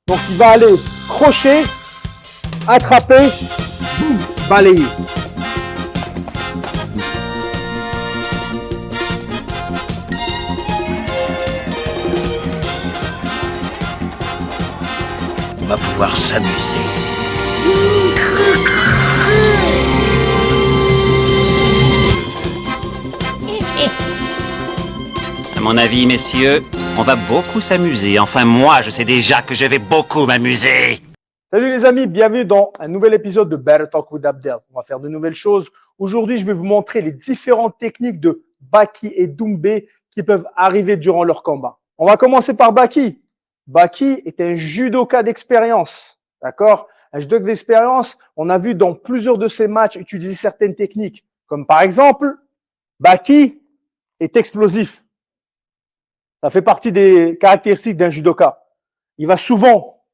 Donc, il va aller crochet, attraper, boum, balayer. On va pouvoir s'amuser. À mon avis, messieurs, on va beaucoup s'amuser. Enfin, moi, je sais déjà que je vais beaucoup m'amuser. Salut les amis, bienvenue dans un nouvel épisode de Better Talk with Abdel. On va faire de nouvelles choses. Aujourd'hui, je vais vous montrer les différentes techniques de Baki et Doumbé qui peuvent arriver durant leur combat. On va commencer par Baki. Baki est un judoka d'expérience, d'accord? Un judoka d'expérience, on a vu dans plusieurs de ses matchs utiliser certaines techniques, comme par exemple, Baki est explosif. Ça fait partie des caractéristiques d'un judoka. Il va souvent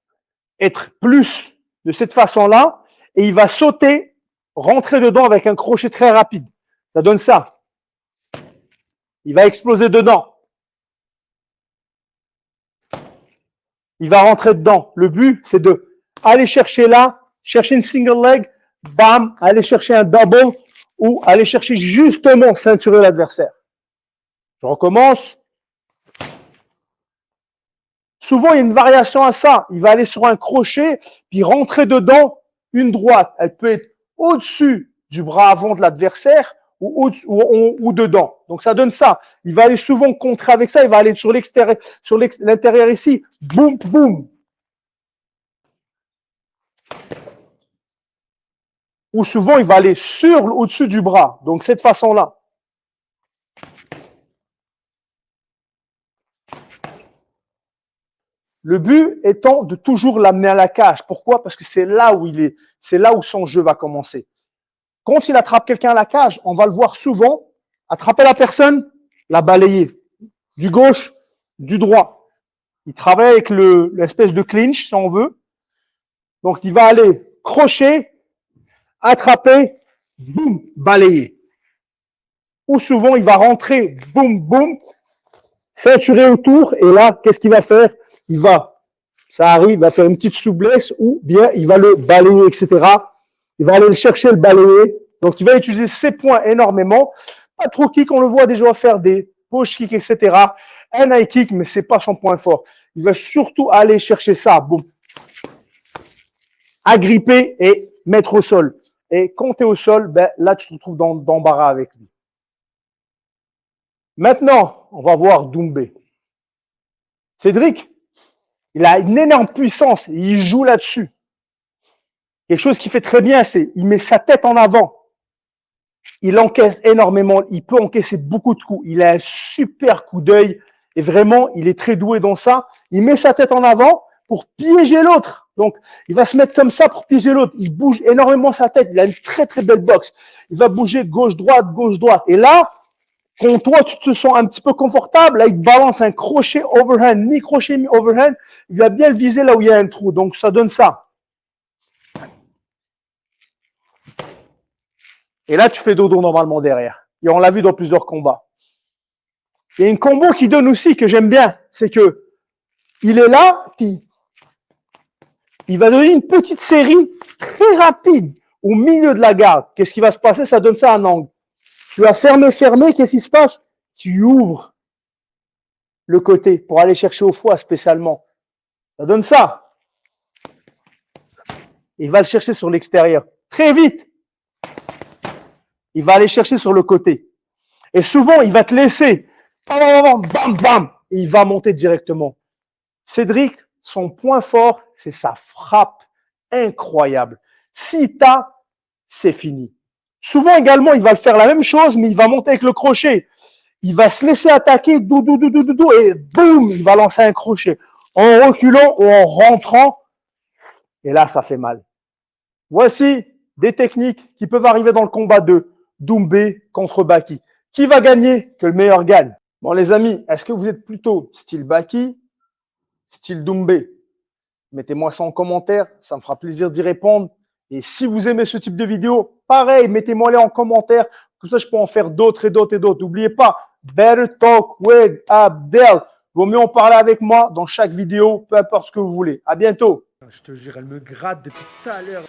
être plus de cette façon-là et il va sauter, rentrer dedans avec un crochet très rapide. Ça donne ça. Il va exploser dedans. Il va rentrer dedans. Le but, c'est de aller chercher là, chercher une single leg, bam, aller chercher un double ou aller chercher justement ceinturer l'adversaire. Je recommence. Souvent, il y a une variation à ça. Il va aller sur un crochet, puis rentrer dedans une droite. Elle peut être au-dessus du bras avant de l'adversaire ou dedans. Donc, ça donne ça. Il va aller souvent contrer avec ça. Il va aller sur l'extérieur, sur l'intérieur ici. Boum, boum. Ou souvent, il va aller au-dessus du bras. Donc, cette façon-là. Le but étant de toujours l'amener à la cage. Pourquoi? Parce que c'est là où il est, c'est là où son jeu va commencer. Quand il attrape quelqu'un à la cage, on va le voir souvent attraper la personne, la balayer. Du gauche, du droit. Il travaille avec l'espèce de clinch, si on veut. Donc, il va aller crochet, attraper, boum, balayer. Ou souvent, il va rentrer, boum, boum, ceinturer autour. Et là, qu'est-ce qu'il va faire? Ça arrive, il va faire une petite souplesse ou bien il va le balayer, etc. Il va aller le chercher, le balayer. Donc, il va utiliser ses points énormément. Pas trop kick, on le voit déjà faire des push kicks, etc. Un high kick, mais c'est pas son point fort. Il va surtout aller chercher ça, boum. Agripper et mettre au sol. Et quand tu es au sol, ben, là, tu te retrouves dans d'embarras avec lui. Maintenant, on va voir Doumbé. Cédric, il a une énorme puissance et il joue là-dessus. Quelque chose qu'il fait très bien, c'est il met sa tête en avant. Il encaisse énormément, il peut encaisser beaucoup de coups. Il a un super coup d'œil et vraiment, il est très doué dans ça. Il met sa tête en avant pour piéger l'autre. Donc, il va se mettre comme ça pour piéger l'autre. Il bouge énormément sa tête. Il a une très, très belle boxe. Il va bouger gauche-droite, gauche-droite. Et là, quand toi, tu te sens un petit peu confortable, là, il te balance un crochet overhand, mi-crochet, mi-overhand. Il va bien le viser là où il y a un trou. Donc, ça donne ça. Et là, tu fais dodo normalement derrière. Et on l'a vu dans plusieurs combats. Il y a une combo qui donne aussi que j'aime bien. C'est que il est là, puis il va donner une petite série très rapide au milieu de la garde. Qu'est-ce qui va se passer? Ça donne ça un angle. Tu vas fermer, qu'est-ce qui se passe? Tu ouvres le côté pour aller chercher au foie spécialement. Ça donne ça. Il va le chercher sur l'extérieur. Très vite. Il va aller chercher sur le côté. Et souvent, il va te laisser. Bam, bam, bam. Et il va monter directement. Cédric, son point fort, c'est sa frappe incroyable. Si t'as, c'est fini. Souvent également, il va le faire la même chose, mais il va monter avec le crochet. Il va se laisser attaquer, et boum, il va lancer un crochet. En reculant ou en rentrant. Et là, ça fait mal. Voici des techniques qui peuvent arriver dans le combat de Doumbé contre Baki. Qui va gagner? Que le meilleur gagne. Bon, les amis, est-ce que vous êtes plutôt style Baki, style Doumbé? Mettez-moi ça en commentaire, ça me fera plaisir d'y répondre. Et si vous aimez ce type de vidéo, pareil, mettez-moi-les en commentaire. Comme ça, je peux en faire d'autres et d'autres et d'autres. N'oubliez pas, Better Talk with Abdel. Vaut mieux en parler avec moi dans chaque vidéo, peu importe ce que vous voulez. À bientôt. Je te jure, elle me gratte depuis tout à l'heure.